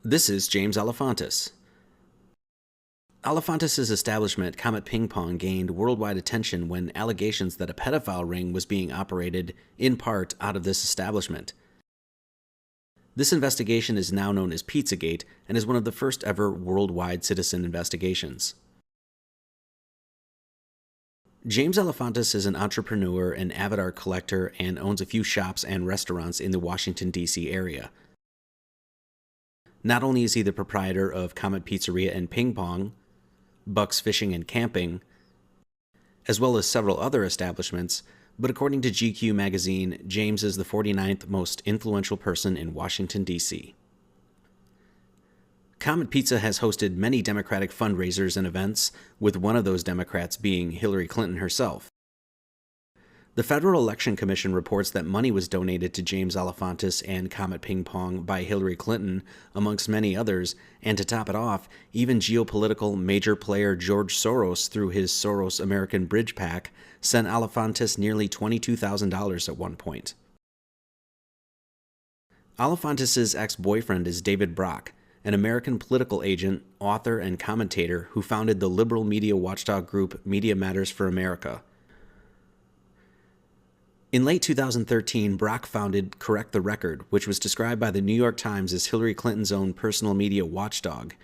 This is James Alefantis. Alefantis' establishment, Comet Ping Pong, gained worldwide attention when allegations that a pedophile ring was being operated, in part, out of this establishment. This investigation is now known as Pizzagate and is one of the first ever worldwide citizen investigations. James Alefantis is an entrepreneur, an avid art collector, and owns a few shops and restaurants in the Washington, D.C. area. Not only is he the proprietor of Comet Pizzeria and Ping Pong, Buck's Fishing and Camping, as well as several other establishments, but according to GQ magazine, James is the 49th most influential person in Washington, D.C. Comet Pizza has hosted many Democratic fundraisers and events, with one of those Democrats being Hillary Clinton herself. The Federal Election Commission reports that money was donated to James Alefantis and Comet Ping Pong by Hillary Clinton, amongst many others, and to top it off, even geopolitical major player George Soros, through his Soros American Bridge PAC, sent Alefantis nearly $22,000 at one point. Alefantis' ex-boyfriend is David Brock, an American political agent, author, and commentator who founded the liberal media watchdog group Media Matters for America. In late 2013, Brock founded Correct the Record, which was described by the New York Times as Hillary Clinton's own personal media watchdog.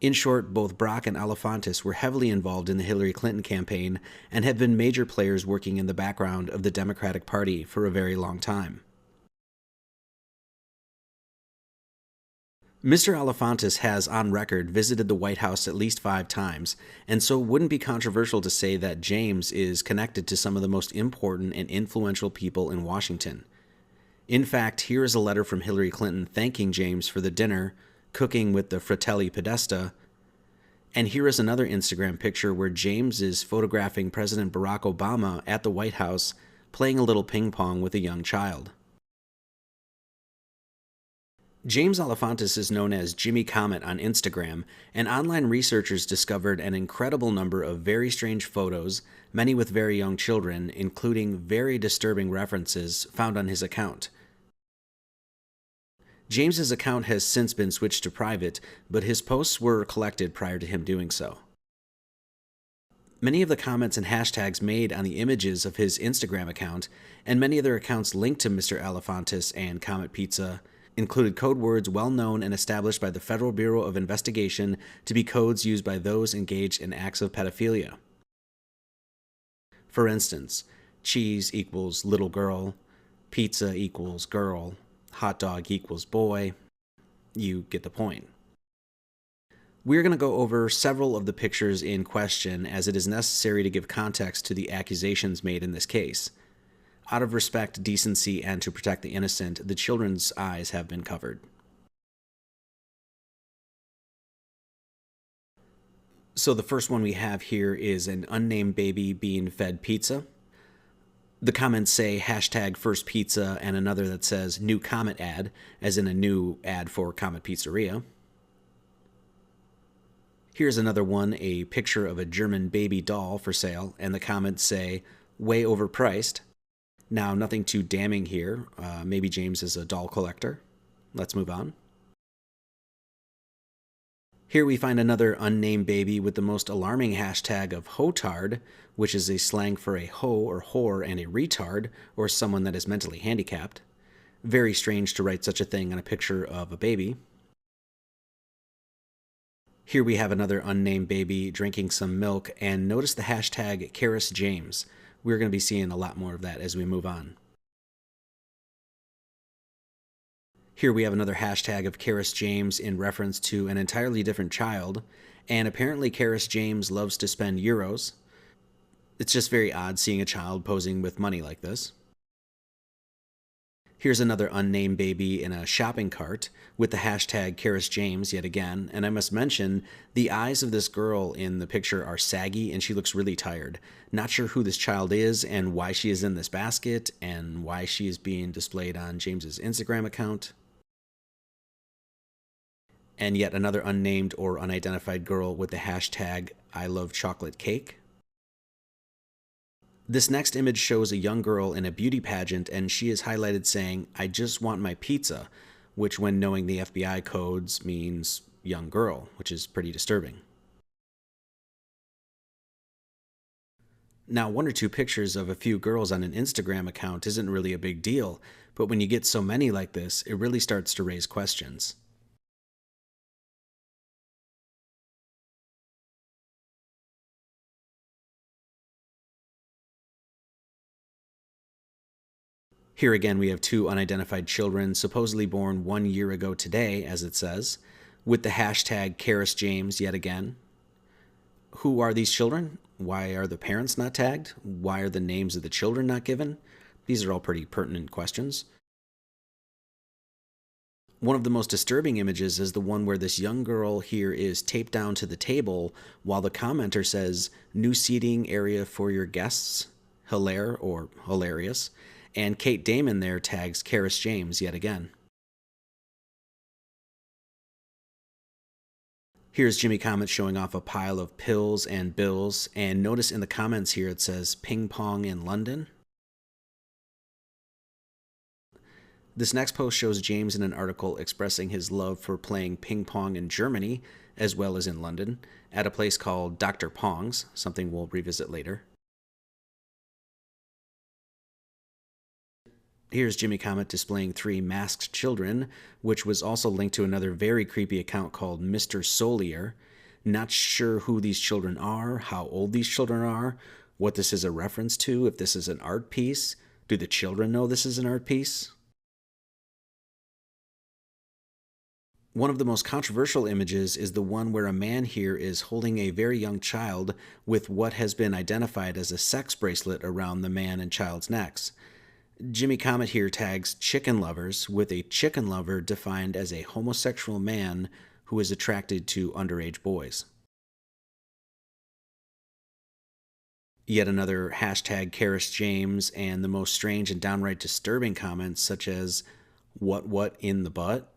In short, both Brock and Alefantis were heavily involved in the Hillary Clinton campaign and have been major players working in the background of the Democratic Party for a very long time. Mr. Alefantis has, on record, visited the White House at least 5 times, and so it wouldn't be controversial to say that James is connected to some of the most important and influential people in Washington. In fact, here is a letter from Hillary Clinton thanking James for the dinner, cooking with the Fratelli Podesta, and here is another Instagram picture where James is photographing President Barack Obama at the White House playing a little ping pong with a young child. James Alefantis is known as Jimmy Comet on Instagram, and online researchers discovered an incredible number of very strange photos, many with very young children, including very disturbing references found on his account. James's account has since been switched to private, but his posts were collected prior to him doing so. Many of the comments and hashtags made on the images of his Instagram account, and many other accounts linked to Mr. Alefantis and Comet Pizza, included code words well known and established by the Federal Bureau of Investigation to be codes used by those engaged in acts of pedophilia. For instance, cheese equals little girl, pizza equals girl, hot dog equals boy. You get the point. We're going to go over several of the pictures in question as it is necessary to give context to the accusations made in this case. Out of respect, decency, and to protect the innocent, the children's eyes have been covered. So the first one we have here is an unnamed baby being fed pizza. The comments say hashtag first pizza and another that says new Comet ad, as in a new ad for Comet Pizzeria. Here's another one, a picture of a German baby doll for sale, and the comments say way overpriced. Now, nothing too damning here. Maybe James is a doll collector. Let's move on. Here we find another unnamed baby with the most alarming hashtag of hotard, which is a slang for a hoe or whore and a retard, or someone that is mentally handicapped. Very strange to write such a thing on a picture of a baby. Here we have another unnamed baby drinking some milk, and notice the hashtag Karis James. We're going to be seeing a lot more of that as we move on. Here we have another hashtag of Karis James in reference to an entirely different child, and apparently Karis James loves to spend euros. It's just very odd seeing a child posing with money like this. Here's another unnamed baby in a shopping cart with the hashtag Karis James yet again, and I must mention, the eyes of this girl in the picture are saggy and she looks really tired. Not sure who this child is and why she is in this basket and why she is being displayed on James's Instagram account. And yet another unnamed or unidentified girl with the hashtag I love chocolate cake. This next image shows a young girl in a beauty pageant, and she is highlighted saying, "I just want my pizza," which when knowing the FBI codes means young girl, which is pretty disturbing. Now, one or two pictures of a few girls on an Instagram account isn't really a big deal, but when you get so many like this, it really starts to raise questions. Here again, we have two unidentified children, supposedly born 1 year ago today, as it says, with the hashtag Karis James yet again. Who are these children? Why are the parents not tagged? Why are the names of the children not given? These are all pretty pertinent questions. One of the most disturbing images is the one where this young girl here is taped down to the table while the commenter says, "New seating area for your guests." Hilaire or hilarious. And Kate Damon there tags Karis James yet again. Here's Jimmy Comet showing off a pile of pills and bills, and notice in the comments here it says ping pong in London. This next post shows James in an article expressing his love for playing ping pong in Germany, as well as in London, at a place called Dr. Pong's, something we'll revisit later. Here's Jimmy Comet displaying 3 masked children, which was also linked to another very creepy account called Mr. Solier. Not sure who these children are, how old these children are, what this is a reference to, if this is an art piece. Do the children know this is an art piece? One of the most controversial images is the one where a man here is holding a very young child with what has been identified as a sex bracelet around the man and child's necks. Jimmy Comet here tags chicken lovers, with a chicken lover defined as a homosexual man who is attracted to underage boys. Yet another hashtag Karis James, and the most strange and downright disturbing comments such as, what in the butt?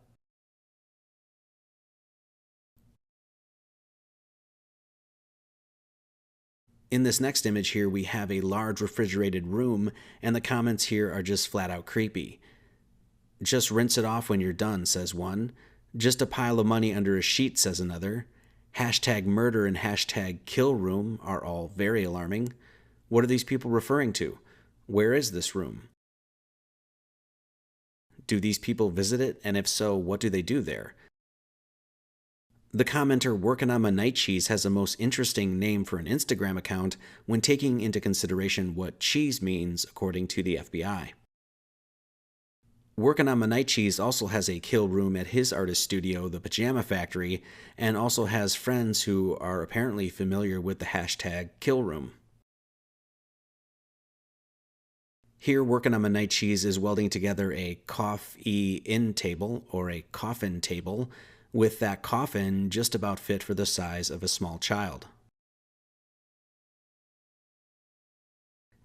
In this next image here, we have a large refrigerated room, and the comments here are just flat out creepy. "Just rinse it off when you're done," says one. "Just a pile of money under a sheet," says another. Hashtag murder and hashtag kill room are all very alarming. What are these people referring to? Where is this room? Do these people visit it? And if so, what do they do there? The commenter working on my night cheese has a most interesting name for an Instagram account when taking into consideration what cheese means according to the FBI. Working on my night cheese also has a kill room at his artist studio, the Pajama Factory, and also has friends who are apparently familiar with the hashtag kill room. Here, working on my night cheese is welding together a cough-in table, or a coffin table, with that coffin just about fit for the size of a small child.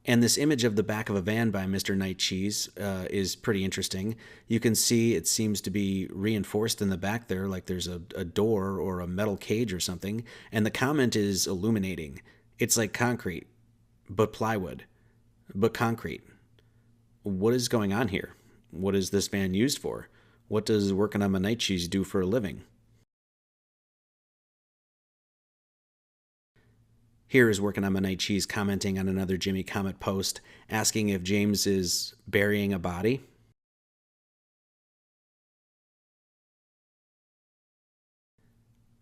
And this image of the back of a van by Mr. Night Cheese is pretty interesting. You can see it seems to be reinforced in the back there, like there's a door or a metal cage or something, and the comment is illuminating. It's like concrete, but plywood, but concrete. What is going on here? What is this van used for? What does working on my night cheese do for a living? Here is working on my night cheese commenting on another Jimmy Comet post, asking if James is burying a body.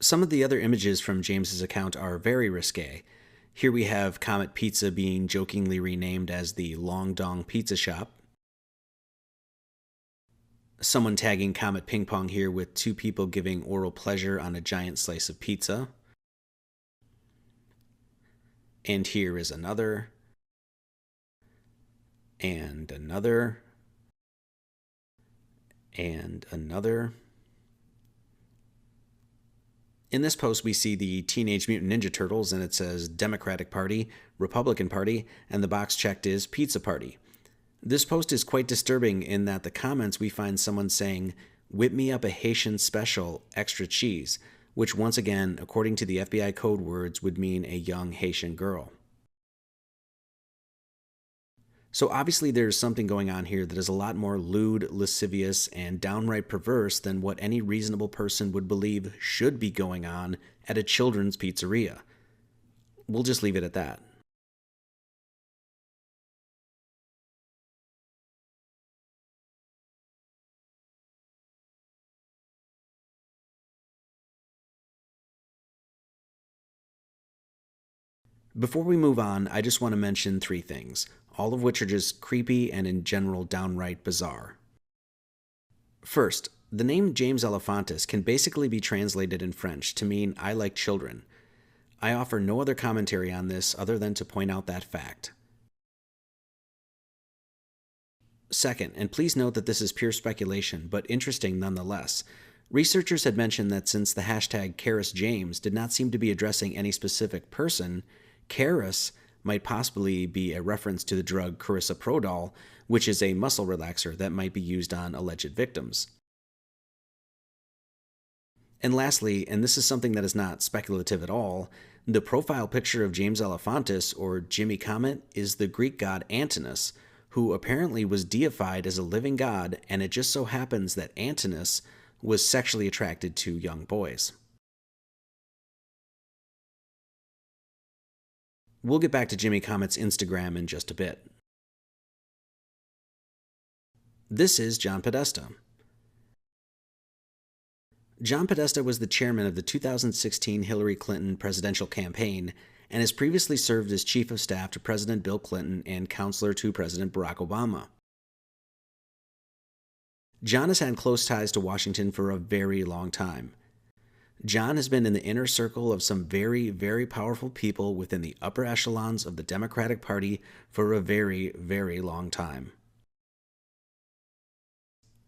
Some of the other images from James's account are very risque. Here we have Comet Pizza being jokingly renamed as the Long Dong Pizza Shop. Someone tagging Comet Ping Pong here with 2 people giving oral pleasure on a giant slice of pizza. And here is another. And another. And another. In this post, we see the Teenage Mutant Ninja Turtles, and it says Democratic Party, Republican Party, and the box checked is Pizza Party. This post is quite disturbing in that the comments we find someone saying, "Whip me up a Haitian special, extra cheese," which once again, according to the FBI code words, would mean a young Haitian girl. So obviously there's something going on here that is a lot more lewd, lascivious, and downright perverse than what any reasonable person would believe should be going on at a children's pizzeria. We'll just leave it at that. Before we move on, I just want to mention three things, all of which are just creepy and in general downright bizarre. First, the name James Elefantis can basically be translated in French to mean I like children. I offer no other commentary on this other than to point out that fact. Second, and please note that this is pure speculation, but interesting nonetheless, researchers had mentioned that since the hashtag #CarisJames did not seem to be addressing any specific person, Caris might possibly be a reference to the drug carisoprodol, which is a muscle relaxer that might be used on alleged victims. And lastly, and this is something that is not speculative at all, the profile picture of James Elefantis, or Jimmy Comet, is the Greek god Antinous, who apparently was deified as a living god, and it just so happens that Antinous was sexually attracted to young boys. We'll get back to Jimmy Comet's Instagram in just a bit. This is John Podesta. John Podesta was the chairman of the 2016 Hillary Clinton presidential campaign and has previously served as chief of staff to President Bill Clinton and counselor to President Barack Obama. John has had close ties to Washington for a very long time. John has been in the inner circle of some very, very powerful people within the upper echelons of the Democratic Party for a very, very long time.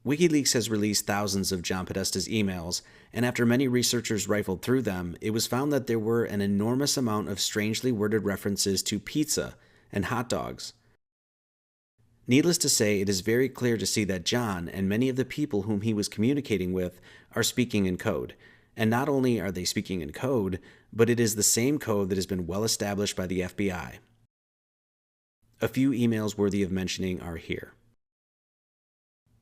WikiLeaks has released thousands of John Podesta's emails, and after many researchers rifled through them, it was found that there were an enormous amount of strangely worded references to pizza and hot dogs. Needless to say, it is very clear to see that John and many of the people whom he was communicating with are speaking in code. And not only are they speaking in code, but it is the same code that has been well established by the FBI. A few emails worthy of mentioning are here.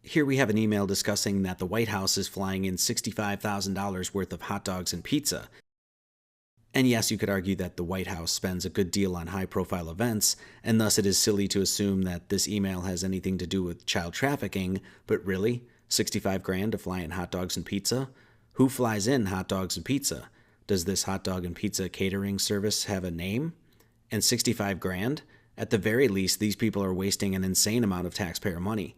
Here we have an email discussing that the White House is flying in $65,000 worth of hot dogs and pizza. And yes, you could argue that the White House spends a good deal on high-profile events, and thus it is silly to assume that this email has anything to do with child trafficking, but really? 65 grand to fly in hot dogs and pizza? Who flies in hot dogs and pizza? Does this hot dog and pizza catering service have a name? And 65 grand? At the very least, these people are wasting an insane amount of taxpayer money.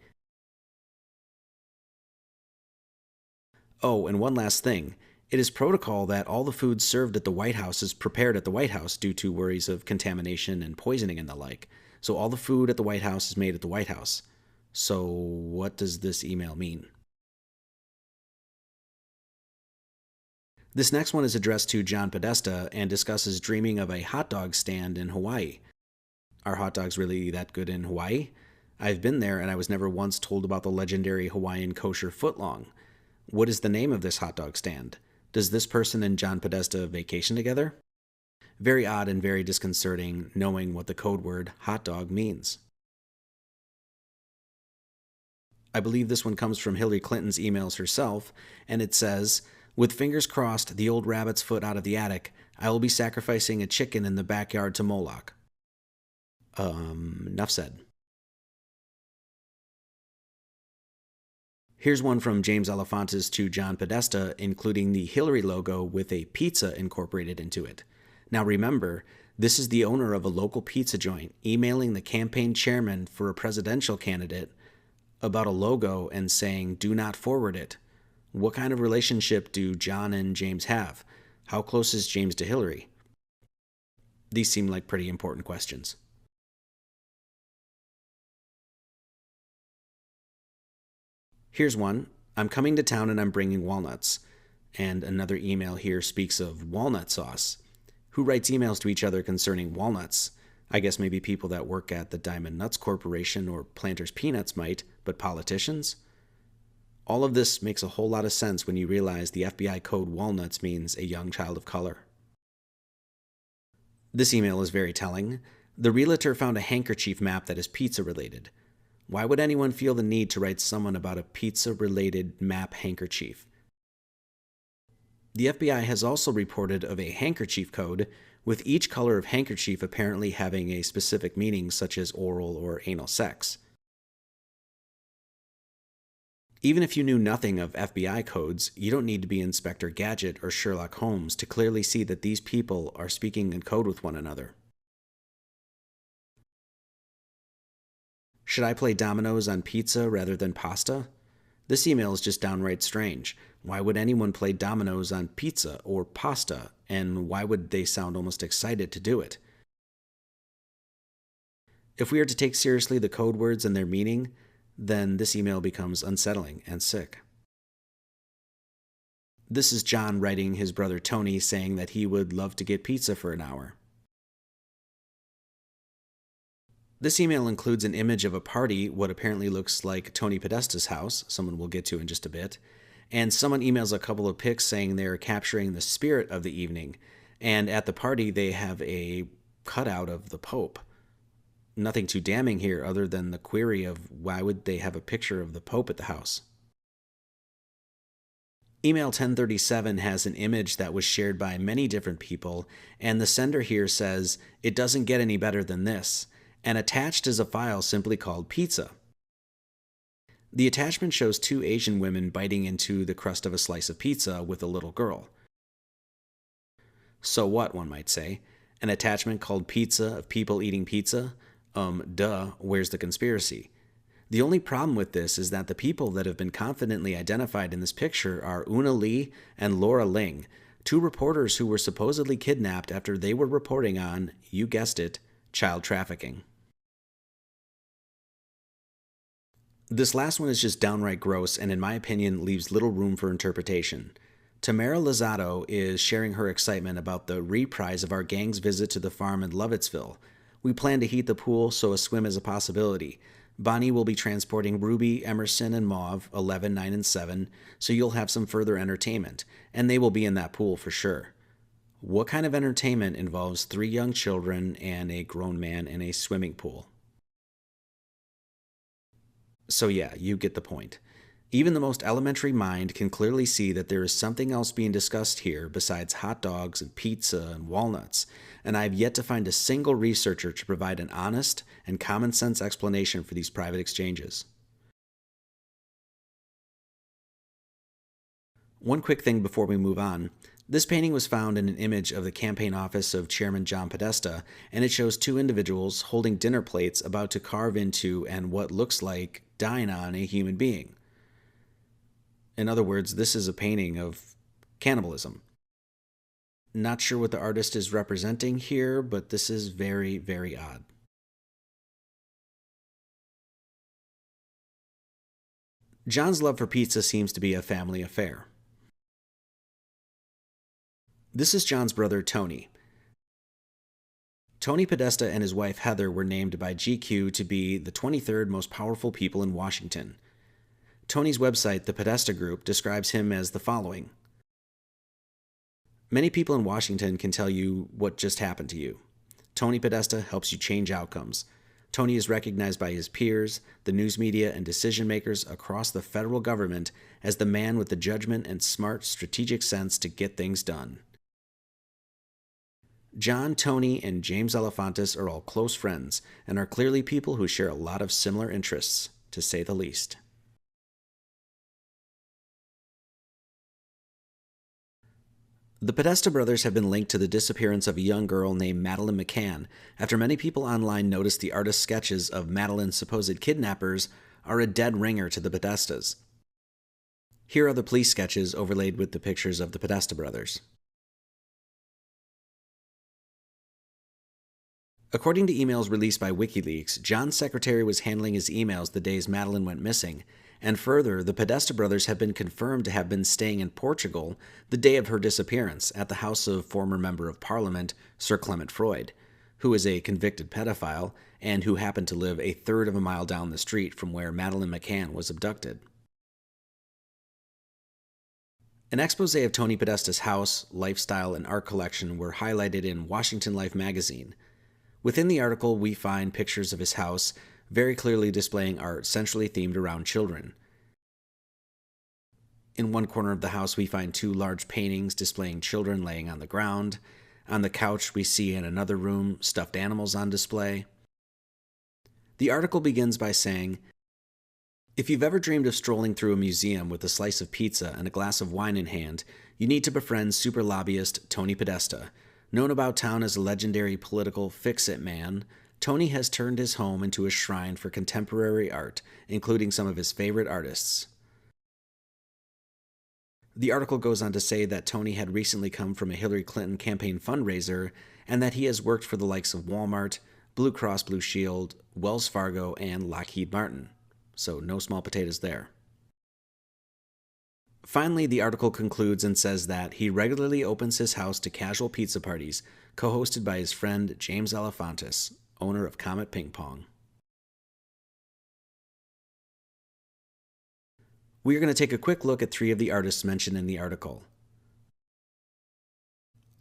Oh, and one last thing. It is protocol that all the food served at the White House is prepared at the White House due to worries of contamination and poisoning and the like. So all the food at the White House is made at the White House. So what does this email mean? This next one is addressed to John Podesta and discusses dreaming of a hot dog stand in Hawaii. Are hot dogs really that good in Hawaii? I've been there and I was never once told about the legendary Hawaiian kosher footlong. What is the name of this hot dog stand? Does this person and John Podesta vacation together? Very odd and very disconcerting knowing what the code word hot dog means. I believe this one comes from Hillary Clinton's emails herself, and it says, "With fingers crossed, the old rabbit's foot out of the attic, I will be sacrificing a chicken in the backyard to Moloch." Enough said. Here's one from James Elefantis to John Podesta, including the Hillary logo with a pizza incorporated into it. Now remember, this is the owner of a local pizza joint emailing the campaign chairman for a presidential candidate about a logo and saying, "Do not forward it." What kind of relationship do John and James have? How close is James to Hillary? These seem like pretty important questions. Here's one. "I'm coming to town and I'm bringing walnuts." And another email here speaks of walnut sauce. Who writes emails to each other concerning walnuts? I guess maybe people that work at the Diamond Nuts Corporation or Planters Peanuts might, but politicians? All of this makes a whole lot of sense when you realize the FBI code walnuts means a young child of color. This email is very telling. The realtor found a handkerchief map that is pizza related. Why would anyone feel the need to write someone about a pizza related map handkerchief? The FBI has also reported of a handkerchief code, with each color of handkerchief apparently having a specific meaning, such as oral or anal sex. Even if you knew nothing of FBI codes, you don't need to be Inspector Gadget or Sherlock Holmes to clearly see that these people are speaking in code with one another. Should I play dominoes on pizza rather than pasta? This email is just downright strange. Why would anyone play dominoes on pizza or pasta, and why would they sound almost excited to do it? If we are to take seriously the code words and their meaning, then this email becomes unsettling and sick. This is John writing his brother Tony saying that he would love to get pizza for an hour. This email includes an image of a party, what apparently looks like Tony Podesta's house, someone we'll get to in just a bit, and someone emails a couple of pics saying they are capturing the spirit of the evening, and at the party they have a cutout of the Pope. Nothing too damning here other than the query of why would they have a picture of the Pope at the house. Email 1037 has an image that was shared by many different people, and the sender here says, "It doesn't get any better than this," and attached is a file simply called pizza. The attachment shows two Asian women biting into the crust of a slice of pizza with a little girl. So what, one might say? An attachment called pizza of people eating pizza? Duh, where's the conspiracy? The only problem with this is that the people that have been confidently identified in this picture are Una Lee and Laura Ling, two reporters who were supposedly kidnapped after they were reporting on, you guessed it, child trafficking. This last one is just downright gross and in my opinion leaves little room for interpretation. Tamara Lozado is sharing her excitement about the reprise of our gang's visit to the farm in Lovettsville. We plan to heat the pool, so a swim is a possibility. Bonnie will be transporting Ruby, Emerson, and Mauve, 11, 9, and 7, so you'll have some further entertainment, and they will be in that pool for sure. What kind of entertainment involves 3 young children and a grown man in a swimming pool? So yeah, you get the point. Even the most elementary mind can clearly see that there is something else being discussed here besides hot dogs and pizza and walnuts, and I have yet to find a single researcher to provide an honest and common sense explanation for these private exchanges. One quick thing before we move on. This painting was found in an image of the campaign office of Chairman John Podesta, and it shows 2 individuals holding dinner plates about to carve into and what looks like dine on a human being. In other words, this is a painting of cannibalism. Not sure what the artist is representing here, but this is very, very odd. John's love for pizza seems to be a family affair. This is John's brother, Tony. Tony Podesta and his wife, Heather, were named by GQ to be the 23rd most powerful people in Washington. Tony's website, the Podesta Group, describes him as the following. Many people in Washington can tell you what just happened to you. Tony Podesta helps you change outcomes. Tony is recognized by his peers, the news media, and decision makers across the federal government as the man with the judgment and smart, strategic sense to get things done. John, Tony, and James Elefantis are all close friends and are clearly people who share a lot of similar interests, to say the least. The Podesta brothers have been linked to the disappearance of a young girl named Madeleine McCann after many people online noticed the artist's sketches of Madeleine's supposed kidnappers are a dead ringer to the Podestas. Here are the police sketches overlaid with the pictures of the Podesta brothers. According to emails released by WikiLeaks, John's secretary was handling his emails the days Madeleine went missing, and further, the Podesta brothers have been confirmed to have been staying in Portugal the day of her disappearance at the house of former Member of Parliament Sir Clement Freud, who is a convicted pedophile and who happened to live a third of a mile down the street from where Madeleine McCann was abducted. An expose of Tony Podesta's house, lifestyle, and art collection were highlighted in Washington Life magazine. Within the article, we find pictures of his house, very clearly displaying art centrally themed around children. In one corner of the house, we find two large paintings displaying children laying on the ground. On the couch, we see in another room stuffed animals on display. The article begins by saying, "If you've ever dreamed of strolling through a museum with a slice of pizza and a glass of wine in hand, you need to befriend super lobbyist Tony Podesta. Known about town as a legendary political fix-it man, Tony has turned his home into a shrine for contemporary art, including some of his favorite artists." The article goes on to say that Tony had recently come from a Hillary Clinton campaign fundraiser and that he has worked for the likes of Walmart, Blue Cross Blue Shield, Wells Fargo, and Lockheed Martin. So no small potatoes there. Finally, the article concludes and says that he regularly opens his house to casual pizza parties, co-hosted by his friend James Alefantis, owner of Comet Ping Pong. We are going to take a quick look at three of the artists mentioned in the article: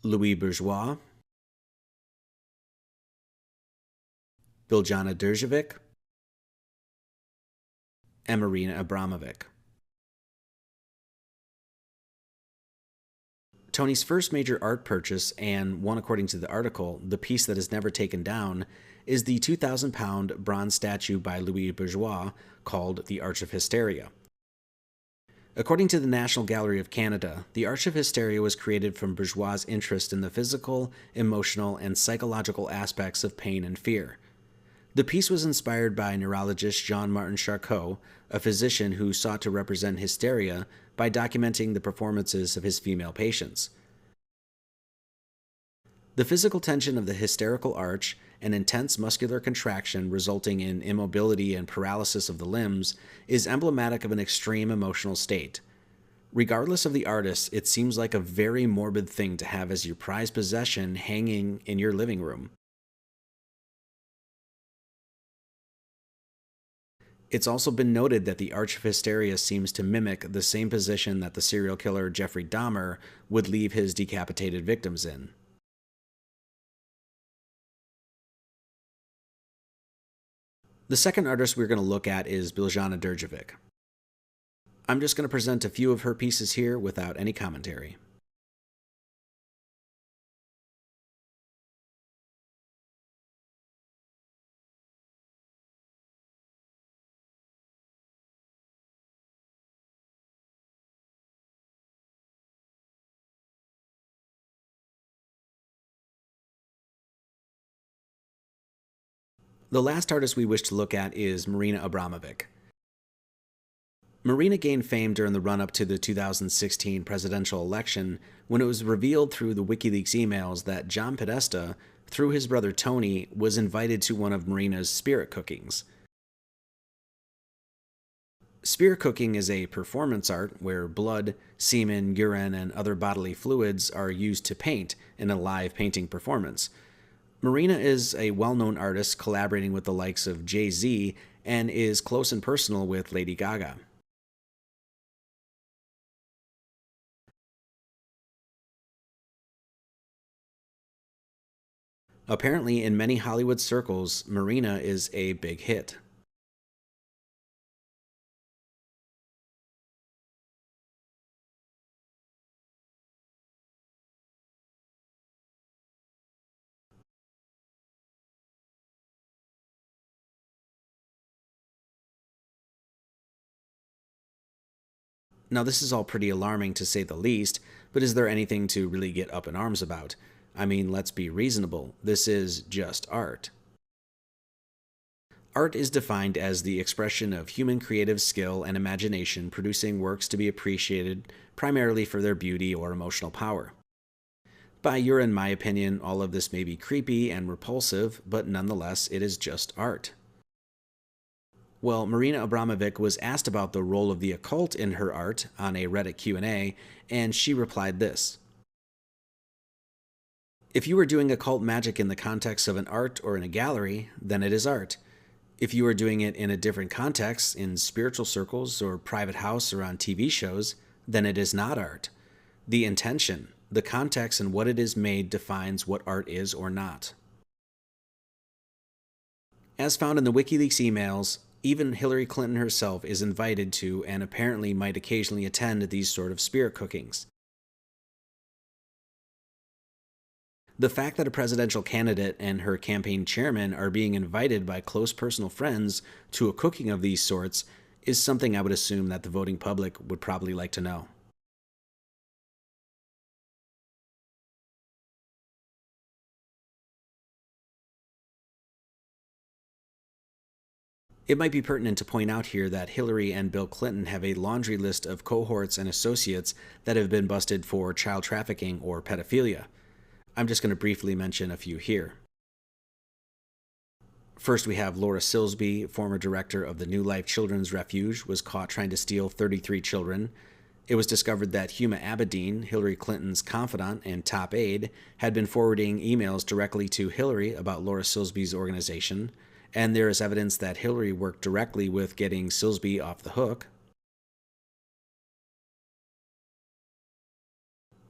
Louis Bourgeois, Biljana Drjevic, and Marina Abramovic. Tony's first major art purchase, and one according to the article, the piece that is never taken down, is the 2,000-pound bronze statue by Louis Bourgeois called the Arch of Hysteria. According to the National Gallery of Canada, the Arch of Hysteria was created from Bourgeois' interest in the physical, emotional, and psychological aspects of pain and fear. The piece was inspired by neurologist Jean-Martin Charcot, a physician who sought to represent hysteria by documenting the performances of his female patients. The physical tension of the hysterical arch and intense muscular contraction resulting in immobility and paralysis of the limbs is emblematic of an extreme emotional state. Regardless of the artist, it seems like a very morbid thing to have as your prized possession hanging in your living room. It's also been noted that the Arch of Hysteria seems to mimic the same position that the serial killer Jeffrey Dahmer would leave his decapitated victims in. The second artist we're going to look at is Biljana Drjevic. I'm just going to present a few of her pieces here without any commentary. The last artist we wish to look at is Marina Abramovic. Marina gained fame during the run-up to the 2016 presidential election when it was revealed through the WikiLeaks emails that John Podesta, through his brother Tony, was invited to one of Marina's spirit cookings. Spirit cooking is a performance art where blood, semen, urine, and other bodily fluids are used to paint in a live painting performance. Marina is a well-known artist collaborating with the likes of Jay-Z and is close and personal with Lady Gaga. Apparently, in many Hollywood circles, Marina is a big hit. Now, this is all pretty alarming to say the least, but is there anything to really get up in arms about? I mean, let's be reasonable. This is just art. Art is defined as the expression of human creative skill and imagination producing works to be appreciated primarily for their beauty or emotional power. By your and my opinion, all of this may be creepy and repulsive, but nonetheless, it is just art. Well, Marina Abramovic was asked about the role of the occult in her art on a Reddit Q&A, and she replied this: "If you are doing occult magic in the context of an art or in a gallery, then it is art. If you are doing it in a different context, in spiritual circles or private house or on TV shows, then it is not art. The intention, the context, and what it is made defines what art is or not." As found in the WikiLeaks emails, even Hillary Clinton herself is invited to and apparently might occasionally attend these sort of spirit cookings. The fact that a presidential candidate and her campaign chairman are being invited by close personal friends to a cooking of these sorts is something I would assume that the voting public would probably like to know. It might be pertinent to point out here that Hillary and Bill Clinton have a laundry list of cohorts and associates that have been busted for child trafficking or pedophilia. I'm just going to briefly mention a few here. First, we have Laura Silsby, former director of the New Life Children's Refuge, was caught trying to steal 33 children. It was discovered that Huma Abedin, Hillary Clinton's confidant and top aide, had been forwarding emails directly to Hillary about Laura Silsby's organization, and there is evidence that Hillary worked directly with getting Silsby off the hook.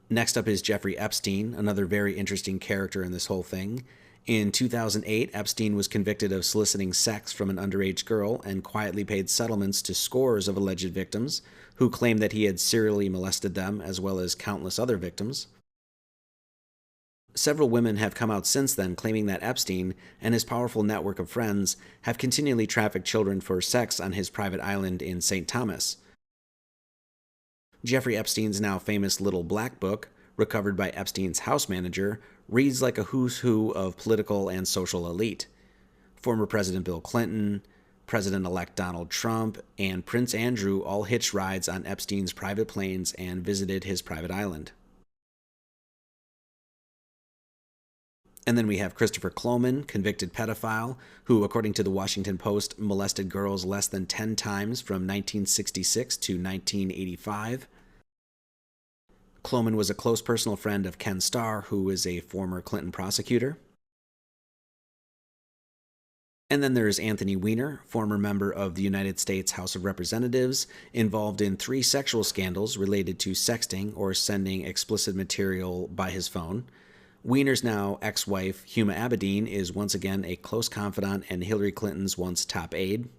Next up is Jeffrey Epstein, another very interesting character in this whole thing. In 2008, Epstein was convicted of soliciting sex from an underage girl and quietly paid settlements to scores of alleged victims who claimed that he had serially molested them, as well as countless other victims. Several women have come out since then claiming that Epstein and his powerful network of friends have continually trafficked children for sex on his private island in St. Thomas. Jeffrey Epstein's now famous Little Black Book, recovered by Epstein's house manager, reads like a who's who of political and social elite. Former President Bill Clinton, President-elect Donald Trump, and Prince Andrew all hitched rides on Epstein's private planes and visited his private island. And then we have Christopher Kloman, convicted pedophile, who, according to the Washington Post, molested girls less than 10 times from 1966 to 1985. Kloman was a close personal friend of Ken Starr, who is a former Clinton prosecutor. And then there's Anthony Weiner, former member of the United States House of Representatives, involved in 3 sexual scandals related to sexting or sending explicit material by his phone. Weiner's now ex-wife, Huma Abedin, is once again a close confidant and Hillary Clinton's once top aide.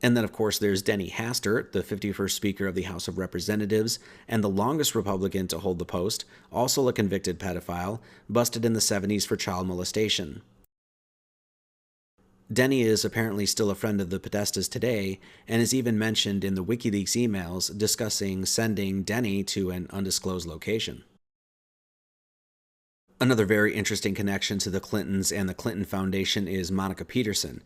And then, of course, there's Denny Hastert, the 51st Speaker of the House of Representatives and the longest Republican to hold the post, also a convicted pedophile, busted in the 70s for child molestation. Denny is apparently still a friend of the Podestas today and is even mentioned in the WikiLeaks emails discussing sending Denny to an undisclosed location. Another very interesting connection to the Clintons and the Clinton Foundation is Monica Peterson.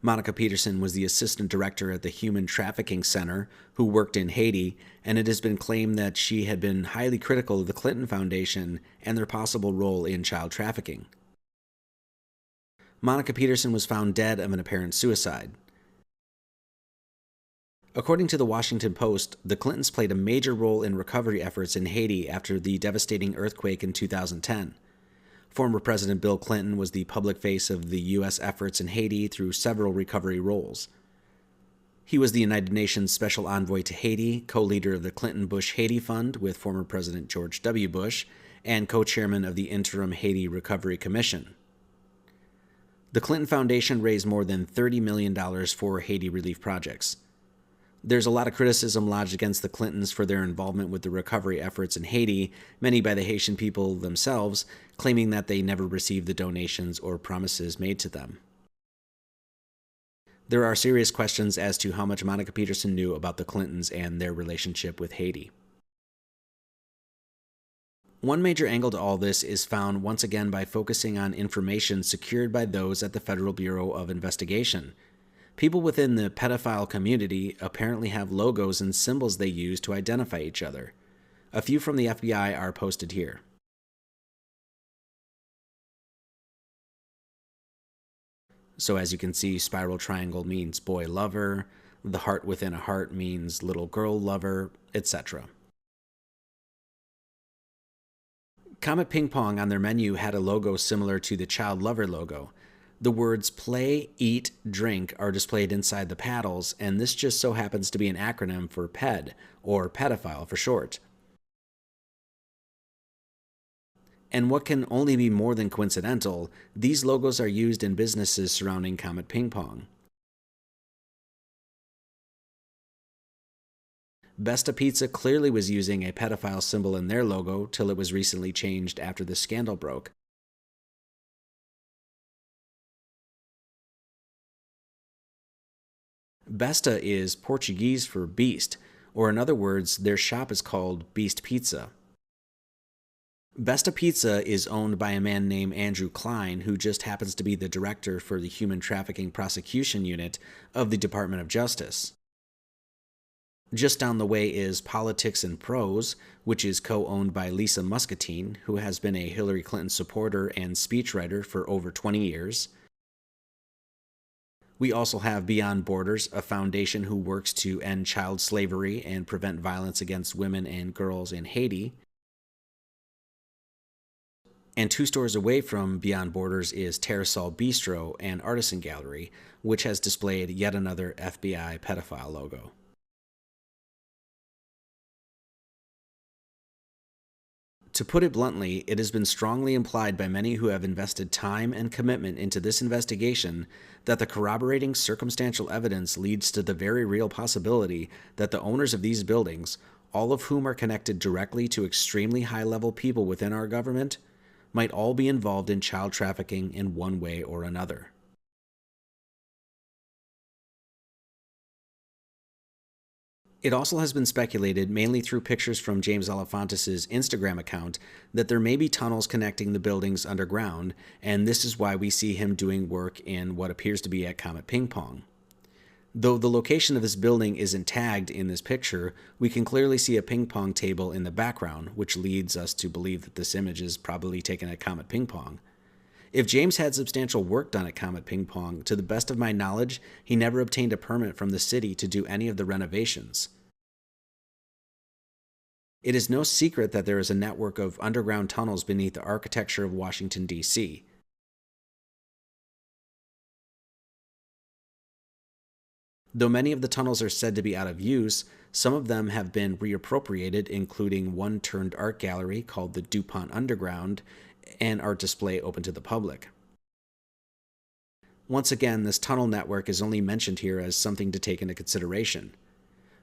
Monica Peterson was the assistant director at the Human Trafficking Center who worked in Haiti, and it has been claimed that she had been highly critical of the Clinton Foundation and their possible role in child trafficking. Monica Peterson was found dead of an apparent suicide. According to the Washington Post, the Clintons played a major role in recovery efforts in Haiti after the devastating earthquake in 2010. Former President Bill Clinton was the public face of the U.S. efforts in Haiti through several recovery roles. He was the United Nations Special Envoy to Haiti, co-leader of the Clinton-Bush Haiti Fund with former President George W. Bush, and co-chairman of the Interim Haiti Recovery Commission. The Clinton Foundation raised more than $30 million for Haiti relief projects. There's a lot of criticism lodged against the Clintons for their involvement with the recovery efforts in Haiti, many by the Haitian people themselves, claiming that they never received the donations or promises made to them. There are serious questions as to how much Monica Peterson knew about the Clintons and their relationship with Haiti. One major angle to all this is found once again by focusing on information secured by those at the Federal Bureau of Investigation. People within the pedophile community apparently have logos and symbols they use to identify each other. A few from the FBI are posted here. So as you can see, spiral triangle means boy lover, the heart within a heart means little girl lover, etc. Comet Ping Pong on their menu had a logo similar to the child lover logo. The words play, eat, drink are displayed inside the paddles, and this just so happens to be an acronym for PED, or pedophile for short. And what can only be more than coincidental, these logos are used in businesses surrounding Comet Ping Pong. Besta Pizza clearly was using a pedophile symbol in their logo till it was recently changed after the scandal broke. Besta is Portuguese for beast, or in other words, their shop is called Beast Pizza. Besta Pizza is owned by a man named Andrew Klein, who just happens to be the director for the Human Trafficking Prosecution Unit of the Department of Justice. Just down the way is Politics and Prose, which is co-owned by Lisa Muscatine, who has been a Hillary Clinton supporter and speechwriter for over 20 years. We also have Beyond Borders, a foundation who works to end child slavery and prevent violence against women and girls in Haiti. And 2 stores away from Beyond Borders is Terrasol Bistro and Artisan Gallery, which has displayed yet another FBI pedophile logo. To put it bluntly, it has been strongly implied by many who have invested time and commitment into this investigation that the corroborating circumstantial evidence leads to the very real possibility that the owners of these buildings, all of whom are connected directly to extremely high-level people within our government, might all be involved in child trafficking in one way or another. It also has been speculated, mainly through pictures from James Alefantis' Instagram account, that there may be tunnels connecting the buildings underground, and this is why we see him doing work in what appears to be at Comet Ping Pong. Though the location of this building isn't tagged in this picture, we can clearly see a ping pong table in the background, which leads us to believe that this image is probably taken at Comet Ping Pong. If James had substantial work done at Comet Ping Pong, to the best of my knowledge, he never obtained a permit from the city to do any of the renovations. It is no secret that there is a network of underground tunnels beneath the architecture of Washington, D.C. Though many of the tunnels are said to be out of use, some of them have been reappropriated, including one turned art gallery called the DuPont Underground, and art display open to the public. Once again, this tunnel network is only mentioned here as something to take into consideration.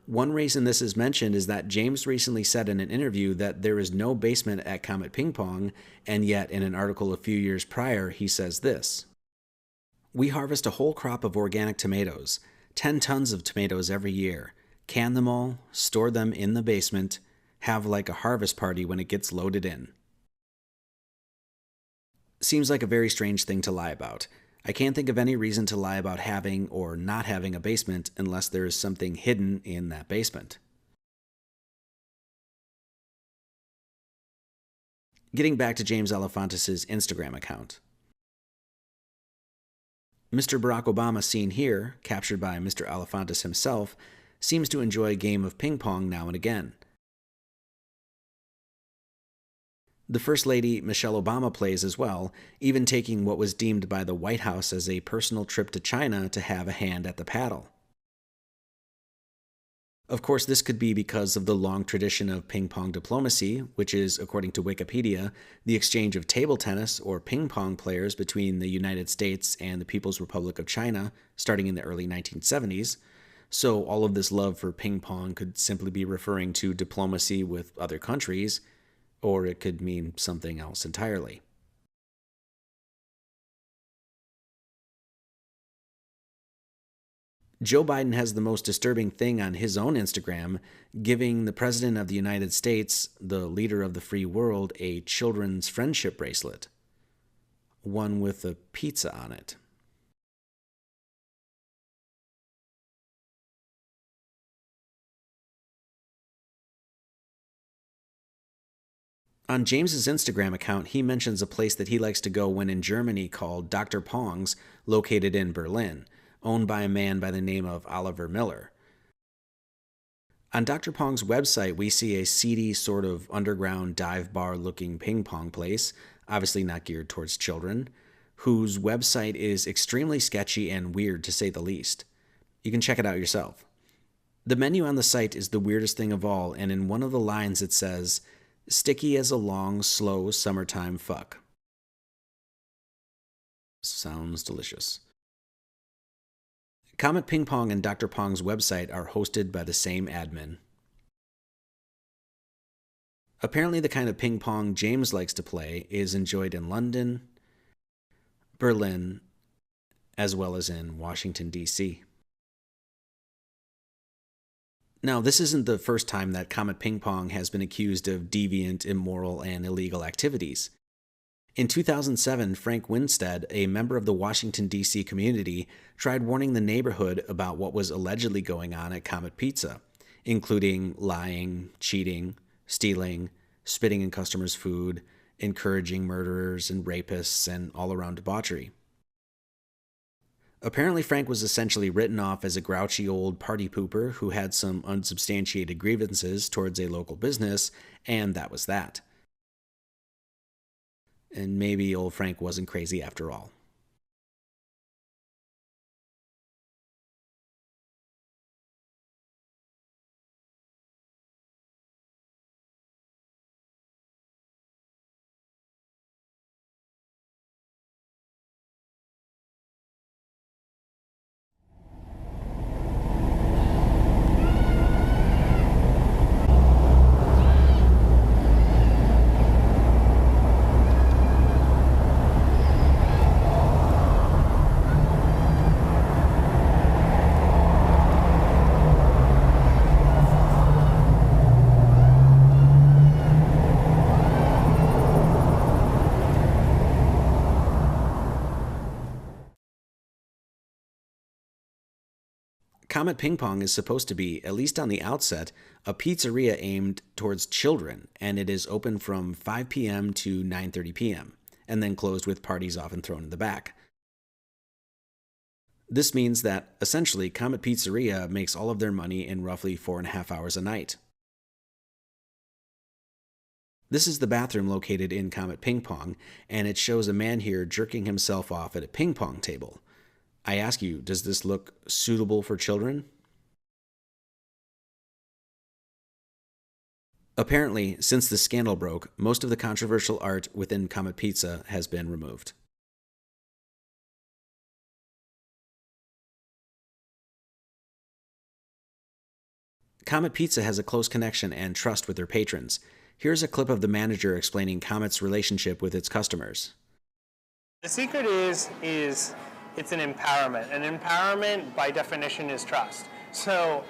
One reason this is mentioned is that James recently said in an interview that there is no basement at Comet Ping Pong, and yet in an article a few years prior he says this: "We harvest a whole crop of organic tomatoes, 10 tons of tomatoes every year, can them all, store them in the basement, have like a harvest party when it gets loaded in." Seems like a very strange thing to lie about. I can't think of any reason to lie about having or not having a basement unless there is something hidden in that basement. Getting back to James Alefantis' Instagram account. Mr. Barack Obama, seen here, captured by Mr. Alefantis himself, seems to enjoy a game of ping pong now and again. The First Lady, Michelle Obama, plays as well, even taking what was deemed by the White House as a personal trip to China to have a hand at the paddle. Of course, this could be because of the long tradition of ping pong diplomacy, which is, according to Wikipedia, the exchange of table tennis or ping pong players between the United States and the People's Republic of China, starting in the early 1970s. So all of this love for ping pong could simply be referring to diplomacy with other countries, or it could mean something else entirely. Joe Biden has the most disturbing thing on his own Instagram, giving the President of the United States, the leader of the free world, a children's friendship bracelet. One with a pizza on it. On James's Instagram account, he mentions a place that he likes to go when in Germany called Dr. Pong's, located in Berlin, owned by a man by the name of Oliver Miller. On Dr. Pong's website, we see a seedy sort of underground dive bar looking ping pong place, obviously not geared towards children, whose website is extremely sketchy and weird to say the least. You can check it out yourself. The menu on the site is the weirdest thing of all, and in one of the lines it says, Sticky as a long, slow summertime fuck. Sounds delicious. Comet Ping Pong and Dr. Pong's website are hosted by the same admin. Apparently, the kind of ping pong James likes to play is enjoyed in London, Berlin, as well as in Washington, D.C. Now, this isn't the first time that Comet Ping Pong has been accused of deviant, immoral, and illegal activities. In 2007, Frank Winstead, a member of the Washington, D.C. community, tried warning the neighborhood about what was allegedly going on at Comet Pizza, including lying, cheating, stealing, spitting in customers' food, encouraging murderers and rapists, and all-around debauchery. Apparently, Frank was essentially written off as a grouchy old party pooper who had some unsubstantiated grievances towards a local business, and that was that. And maybe old Frank wasn't crazy after all. Comet Ping Pong is supposed to be, at least on the outset, a pizzeria aimed towards children, and it is open from 5 p.m. to 9:30 p.m., and then closed with parties often thrown in the back. This means that, essentially, Comet Pizzeria makes all of their money in roughly 4.5 hours a night. This is the bathroom located in Comet Ping Pong, and it shows a man here jerking himself off at a ping pong table. I ask you, does this look suitable for children? Apparently, since the scandal broke, most of the controversial art within Comet Pizza has been removed. Comet Pizza has a close connection and trust with their patrons. Here's a clip of the manager explaining Comet's relationship with its customers. The secret is it's an empowerment. An empowerment, by definition, is trust. So,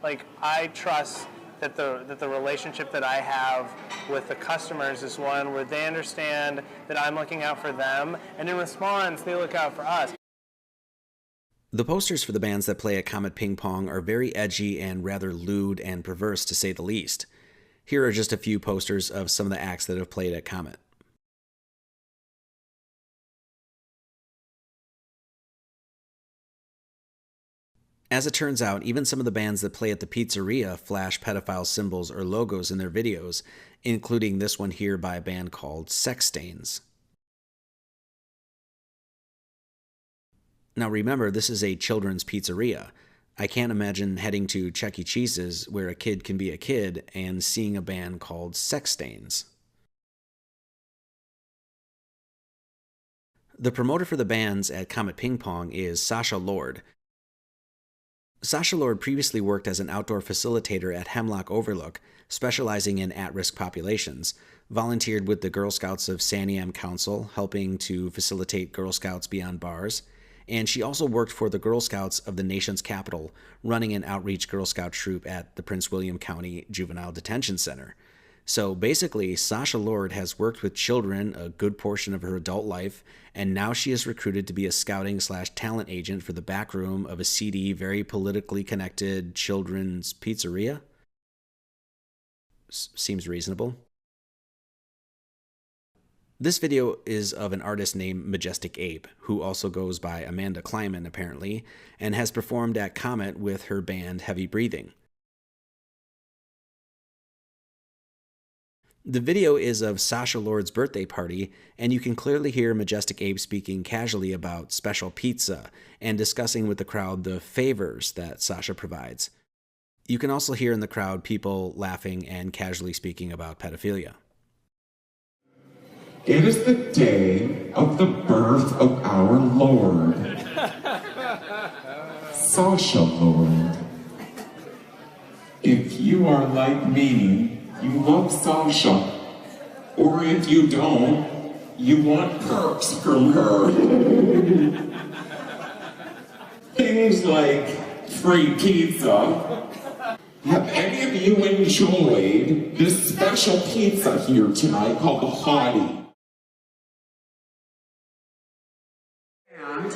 I trust that the relationship that I have with the customers is one where they understand that I'm looking out for them, and in response, they look out for us. The posters for the bands that play at Comet Ping Pong are very edgy and rather lewd and perverse, to say the least. Here are just a few posters of some of the acts that have played at Comet. As it turns out, even some of the bands that play at the pizzeria flash pedophile symbols or logos in their videos, including this one here by a band called Sex Stains. Now remember, this is a children's pizzeria. I can't imagine heading to Chuck E. Cheese's, where a kid can be a kid, and seeing a band called Sex Stains. The promoter for the bands at Comet Ping Pong is Sasha Lord. Sasha Lord previously worked as an outdoor facilitator at Hemlock Overlook, specializing in at-risk populations, volunteered with the Girl Scouts of Santiam Council, helping to facilitate Girl Scouts beyond bars, and she also worked for the Girl Scouts of the nation's capital, running an outreach Girl Scout troop at the Prince William County Juvenile Detention Center. So basically, Sasha Lord has worked with children a good portion of her adult life, and now she is recruited to be a scouting/talent agent for the back room of a seedy, very politically connected children's pizzeria? Seems reasonable. This video is of an artist named Majestic Ape, who also goes by Amanda Kleiman apparently, and has performed at Comet with her band Heavy Breathing. The video is of Sasha Lord's birthday party, and you can clearly hear Majestic Ape speaking casually about special pizza and discussing with the crowd the favors that Sasha provides. You can also hear in the crowd people laughing and casually speaking about pedophilia. It is the day of the birth of our Lord, Sasha Lord. If you are like me, you love Sasha. Or if you don't, you want perks from her. Things like free pizza. Have any of you enjoyed this special pizza here tonight called the Hottie? And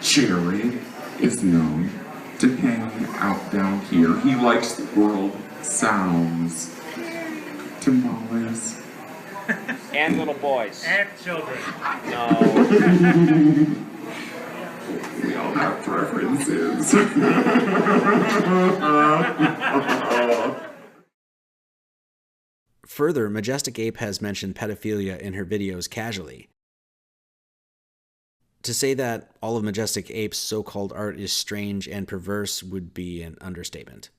Jerry is known to hang out down here. He likes the world sounds. Tamales. And little boys. And children. No. We all have preferences. Further, Majestic Ape has mentioned pedophilia in her videos casually. To say that all of Majestic Ape's so-called art is strange and perverse would be an understatement.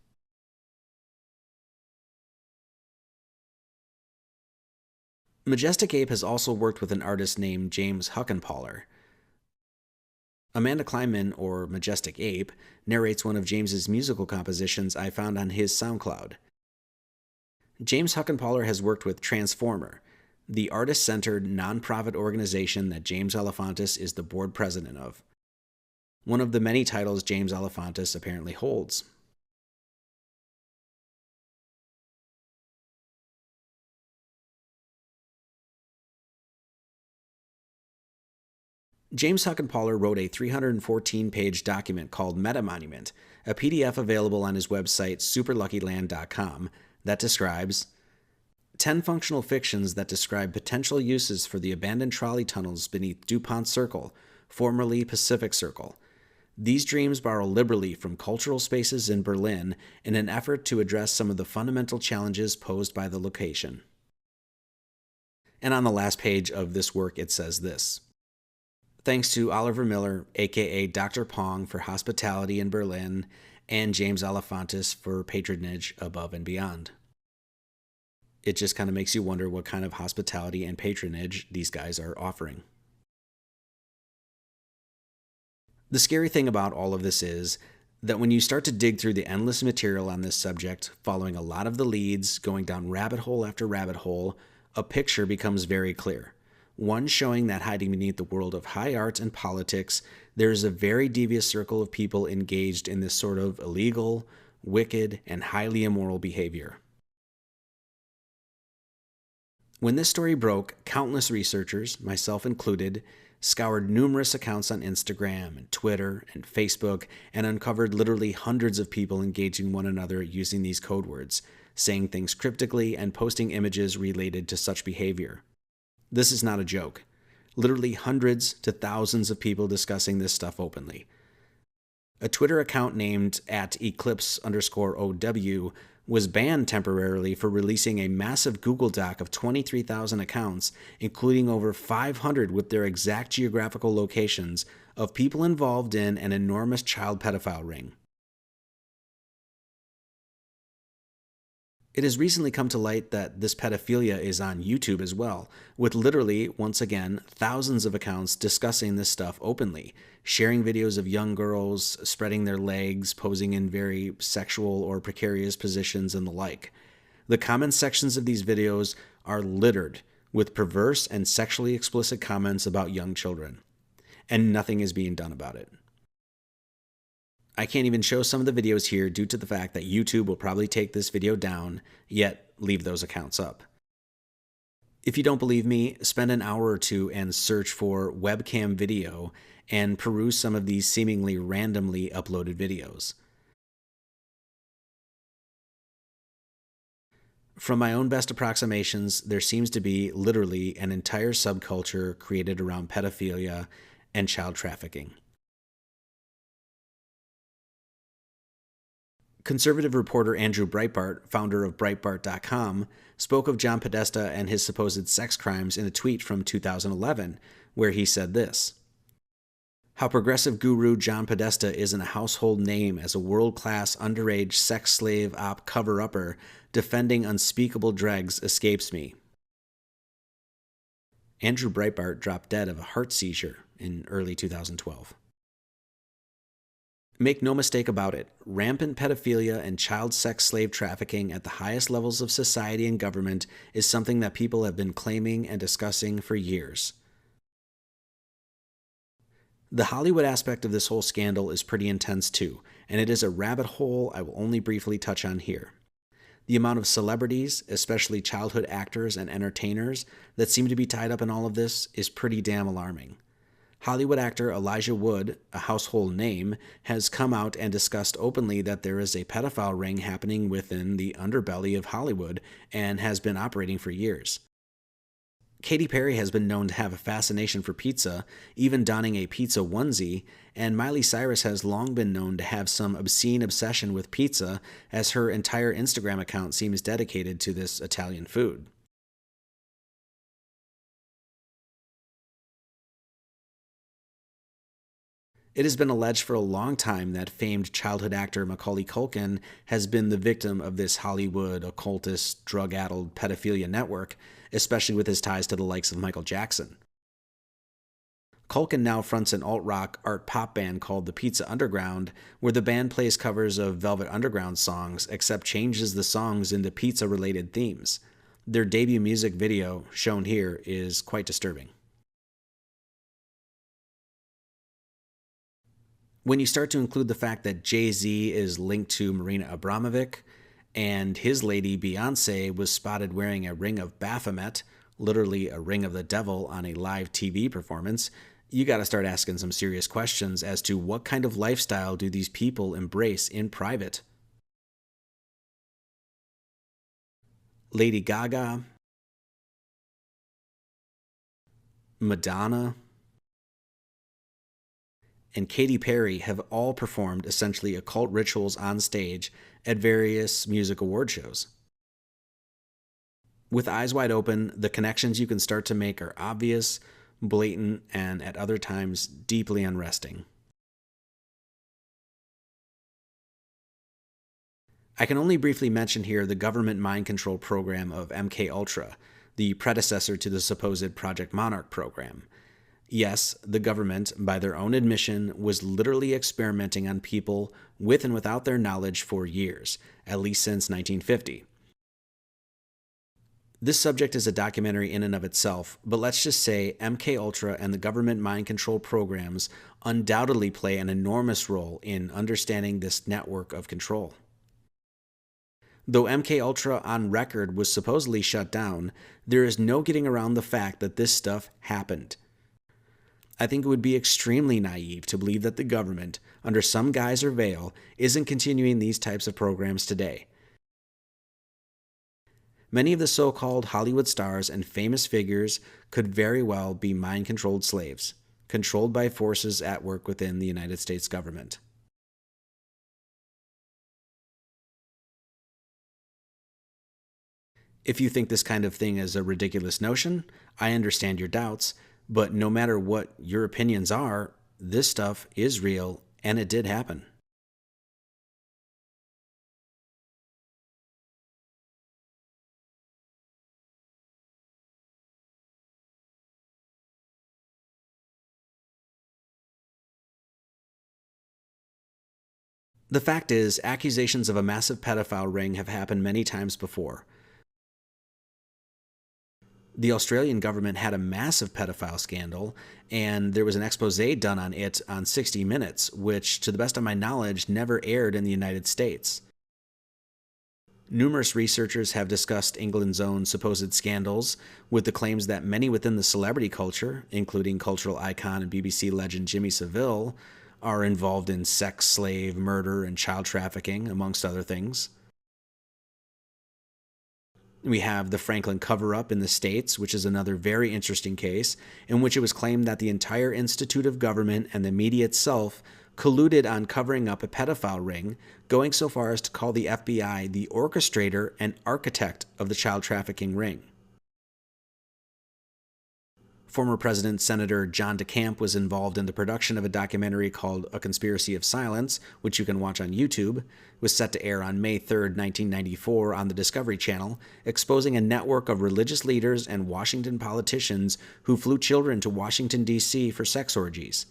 Majestic Ape has also worked with an artist named James Huckenpaller. Amanda Kleinman, or Majestic Ape, narrates one of James's musical compositions I found on his SoundCloud. James Huckenpaller has worked with Transformer, the artist-centered nonprofit organization that James Alefantis is the board president of. One of the many titles James Alefantis apparently holds. James Huckenpaller wrote a 314-page document called Meta Monument, a PDF available on his website superluckyland.com that describes 10 functional fictions that describe potential uses for the abandoned trolley tunnels beneath DuPont Circle, formerly Pacific Circle. These dreams borrow liberally from cultural spaces in Berlin in an effort to address some of the fundamental challenges posed by the location. And on the last page of this work it says this: thanks to Oliver Miller, aka Dr. Pong, for hospitality in Berlin, and James Alefantis for patronage above and beyond. It just kind of makes you wonder what kind of hospitality and patronage these guys are offering. The scary thing about all of this is that when you start to dig through the endless material on this subject, following a lot of the leads, going down rabbit hole after rabbit hole, a picture becomes very clear. One showing that hiding beneath the world of high art and politics, there is a very devious circle of people engaged in this sort of illegal, wicked, and highly immoral behavior. When this story broke, countless researchers, myself included, scoured numerous accounts on Instagram and Twitter and Facebook and uncovered literally hundreds of people engaging one another using these code words, saying things cryptically and posting images related to such behavior. This is not a joke. Literally hundreds to thousands of people discussing this stuff openly. A Twitter account named @eclipse_OW was banned temporarily for releasing a massive Google Doc of 23,000 accounts, including over 500 with their exact geographical locations of people involved in an enormous child pedophile ring. It has recently come to light that this pedophilia is on YouTube as well, with literally, once again, thousands of accounts discussing this stuff openly, sharing videos of young girls spreading their legs, posing in very sexual or precarious positions, and the like. The comment sections of these videos are littered with perverse and sexually explicit comments about young children, and nothing is being done about it. I can't even show some of the videos here due to the fact that YouTube will probably take this video down, yet leave those accounts up. If you don't believe me, spend an hour or two and search for webcam video and peruse some of these seemingly randomly uploaded videos. From my own best approximations, there seems to be literally an entire subculture created around pedophilia and child trafficking. Conservative reporter Andrew Breitbart, founder of Breitbart.com, spoke of John Podesta and his supposed sex crimes in a tweet from 2011, where he said this: How progressive guru John Podesta isn't a household name as a world-class underage sex slave op cover-upper defending unspeakable dregs escapes me. Andrew Breitbart dropped dead of a heart seizure in early 2012. Make no mistake about it, rampant pedophilia and child sex slave trafficking at the highest levels of society and government is something that people have been claiming and discussing for years. The Hollywood aspect of this whole scandal is pretty intense too, and it is a rabbit hole I will only briefly touch on here. The amount of celebrities, especially childhood actors and entertainers, that seem to be tied up in all of this is pretty damn alarming. Hollywood actor Elijah Wood, a household name, has come out and discussed openly that there is a pedophile ring happening within the underbelly of Hollywood and has been operating for years. Katy Perry has been known to have a fascination for pizza, even donning a pizza onesie, and Miley Cyrus has long been known to have some obscene obsession with pizza, as her entire Instagram account seems dedicated to this Italian food. It has been alleged for a long time that famed childhood actor Macaulay Culkin has been the victim of this Hollywood occultist, drug-addled pedophilia network, especially with his ties to the likes of Michael Jackson. Culkin now fronts an alt-rock art-pop band called the Pizza Underground, where the band plays covers of Velvet Underground songs, except changes the songs into pizza-related themes. Their debut music video, shown here, is quite disturbing. When you start to include the fact that Jay-Z is linked to Marina Abramovic, and his lady Beyonce was spotted wearing a ring of Baphomet, literally a ring of the devil, on a live TV performance, you gotta start asking some serious questions as to what kind of lifestyle do these people embrace in private. Lady Gaga, Madonna, and Katy Perry have all performed essentially occult rituals on stage at various music award shows. With eyes wide open, the connections you can start to make are obvious, blatant, and at other times deeply unresting. I can only briefly mention here the government mind control program of MKUltra, the predecessor to the supposed Project Monarch program. Yes, the government, by their own admission, was literally experimenting on people with and without their knowledge for years, at least since 1950. This subject is a documentary in and of itself, but let's just say MKUltra and the government mind control programs undoubtedly play an enormous role in understanding this network of control. Though MKUltra on record was supposedly shut down, there is no getting around the fact that this stuff happened. I think it would be extremely naive to believe that the government, under some guise or veil, isn't continuing these types of programs today. Many of the so-called Hollywood stars and famous figures could very well be mind-controlled slaves, controlled by forces at work within the United States government. If you think this kind of thing is a ridiculous notion, I understand your doubts, but no matter what your opinions are, this stuff is real, and it did happen. The fact is, accusations of a massive pedophile ring have happened many times before. The Australian government had a massive pedophile scandal, and there was an expose done on it on 60 Minutes, which, to the best of my knowledge, never aired in the United States. Numerous researchers have discussed England's own supposed scandals, with the claims that many within the celebrity culture, including cultural icon and BBC legend Jimmy Savile, are involved in sex, slave, murder, and child trafficking, amongst other things. We have the Franklin cover-up in the States, which is another very interesting case, in which it was claimed that the entire institute of government and the media itself colluded on covering up a pedophile ring, going so far as to call the FBI the orchestrator and architect of the child trafficking ring. Former President Senator John DeCamp was involved in the production of a documentary called A Conspiracy of Silence, which you can watch on YouTube. It was set to air on May 3rd, 1994 on the Discovery Channel, exposing a network of religious leaders and Washington politicians who flew children to Washington, D.C. for sex orgies.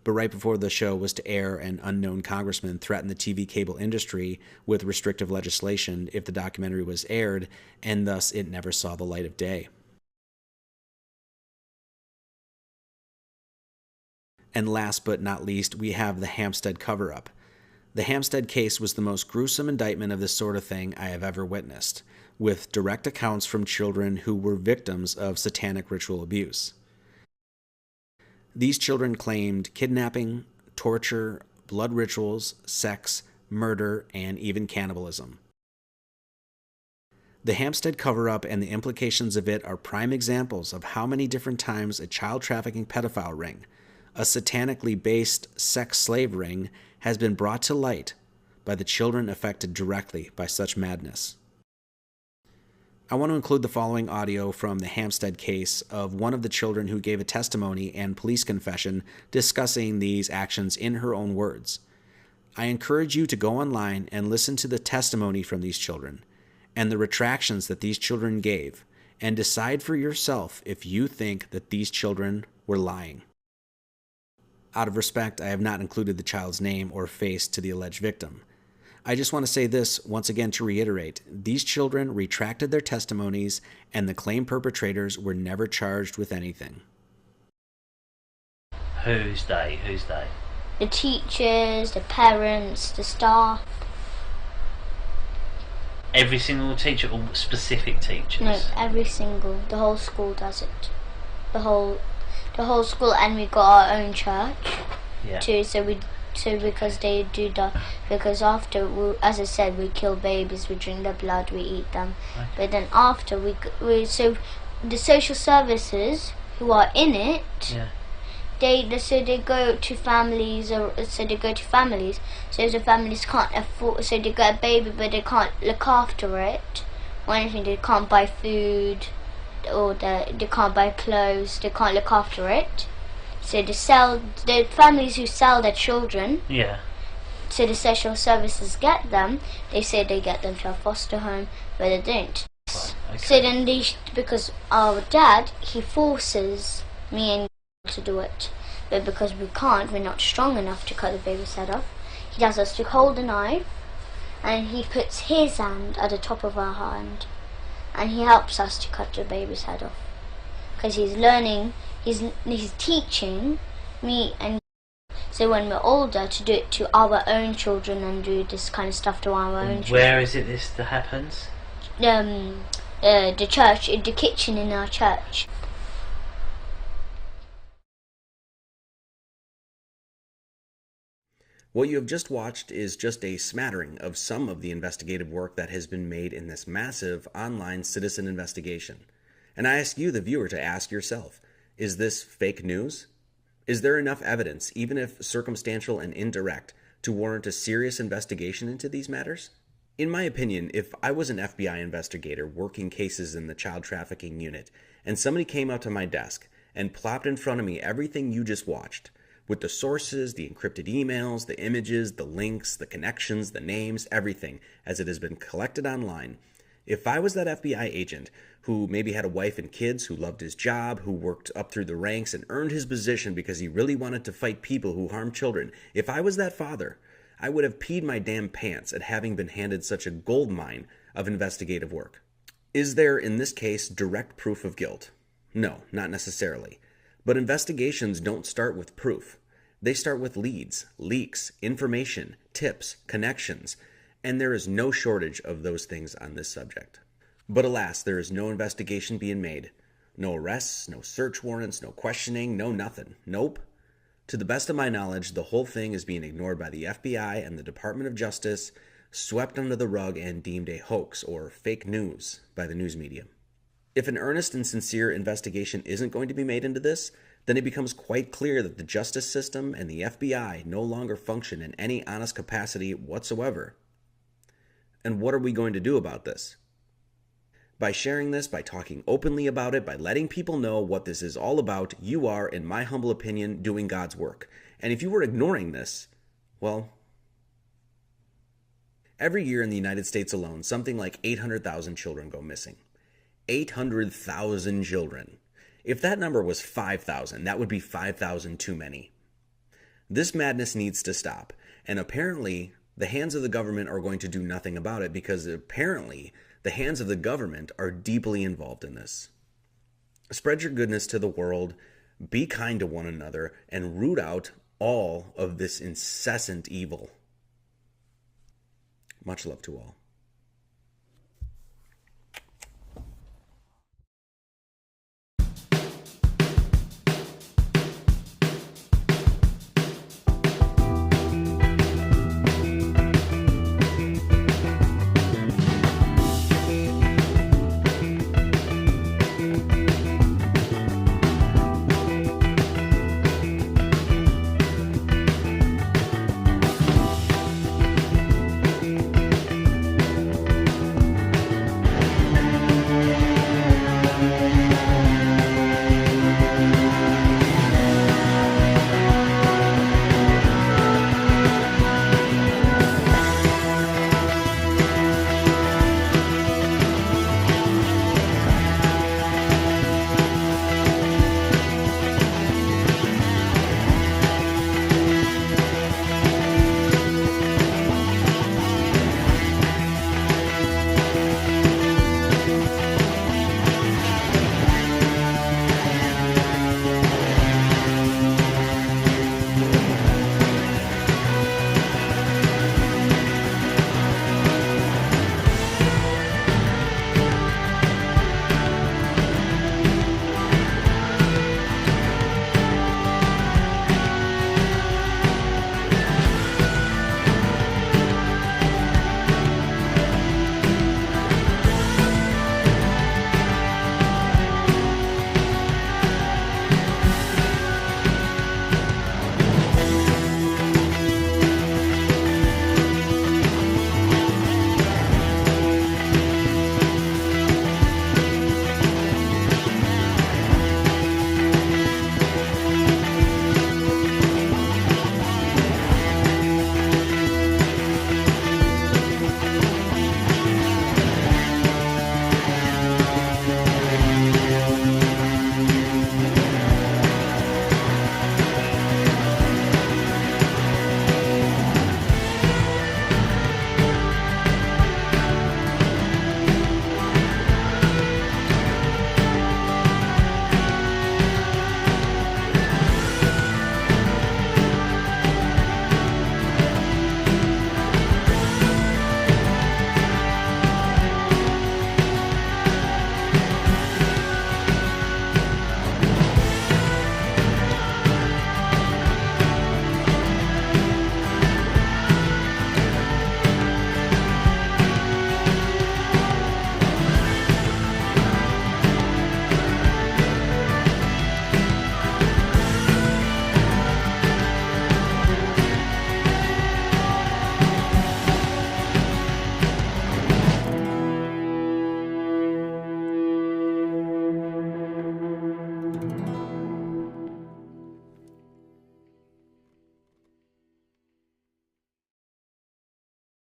But right before the show was to air, an unknown congressman threatened the TV cable industry with restrictive legislation if the documentary was aired, and thus it never saw the light of day. And last but not least, we have the Hampstead cover-up. The Hampstead case was the most gruesome indictment of this sort of thing I have ever witnessed, with direct accounts from children who were victims of satanic ritual abuse. These children claimed kidnapping, torture, blood rituals, sex, murder, and even cannibalism. The Hampstead cover-up and the implications of it are prime examples of how many different times a child trafficking pedophile ring, a satanically based sex slave ring, has been brought to light by the children affected directly by such madness. I want to include the following audio from the Hampstead case of one of the children who gave a testimony and police confession discussing these actions in her own words. I encourage you to go online and listen to the testimony from these children and the retractions that these children gave, and decide for yourself if you think that these children were lying. Out of respect, I have not included the child's name or face to the alleged victim. I just want to say this once again to reiterate. These children retracted their testimonies, and the claim perpetrators were never charged with anything. Who's they? Who's they? The teachers, the parents, the staff. Every single teacher or specific teachers? No, every single. The whole school does it. The whole school, and we got our own church too. So because they do that, because after as I said, we kill babies, we drink their blood, we eat them. Okay. But then after we so the social services who are in it, they go to families, So if the families can't afford, so they get a baby but they can't look after it or anything, they can't buy food, or they can't buy clothes, they can't look after it. So the families who sell their children. Yeah. So the social services get them. They say they get them to a foster home, but they don't. Right, okay. So then because our dad, he forces me and to do it, but because we can't, we're not strong enough to cut the baby's head off. He does us to hold the knife, and he puts his hand at the top of our hand, and he helps us to cut the baby's head off, because he's learning, he's teaching me, and so when we're older, to do it to our own children and do this kind of stuff to our own children. Where is it this that happens? The church, the kitchen in our church. What you have just watched is just a smattering of some of the investigative work that has been made in this massive online citizen investigation. And I ask you, the viewer, to ask yourself, is this fake news? Is there enough evidence, even if circumstantial and indirect, to warrant a serious investigation into these matters? In my opinion, if I was an FBI investigator working cases in the child trafficking unit, and somebody came up to my desk and plopped in front of me everything you just watched, with the sources, the encrypted emails, the images, the links, the connections, the names, everything, as it has been collected online, if I was that FBI agent who maybe had a wife and kids, who loved his job, who worked up through the ranks and earned his position because he really wanted to fight people who harm children, if I was that father, I would have peed my damn pants at having been handed such a goldmine of investigative work. Is there, in this case, direct proof of guilt? No, not necessarily. But investigations don't start with proof. They start with leads, leaks, information, tips, connections, and there is no shortage of those things on this subject. But alas, there is no investigation being made. No arrests, no search warrants, no questioning, no nothing. Nope. To the best of my knowledge, the whole thing is being ignored by the FBI and the Department of Justice, swept under the rug and deemed a hoax or fake news by the news media. If an earnest and sincere investigation isn't going to be made into this, then it becomes quite clear that the justice system and the FBI no longer function in any honest capacity whatsoever. And what are we going to do about this? By sharing this, by talking openly about it, by letting people know what this is all about, you are, in my humble opinion, doing God's work. And if you were ignoring this, well, every year in the United States alone, something like 800,000 children go missing. 800,000 children. If that number was 5,000, that would be 5,000 too many. This madness needs to stop. And apparently, the hands of the government are going to do nothing about it because apparently the hands of the government are deeply involved in this. Spread your goodness to the world, be kind to one another, and root out all of this incessant evil. Much love to all.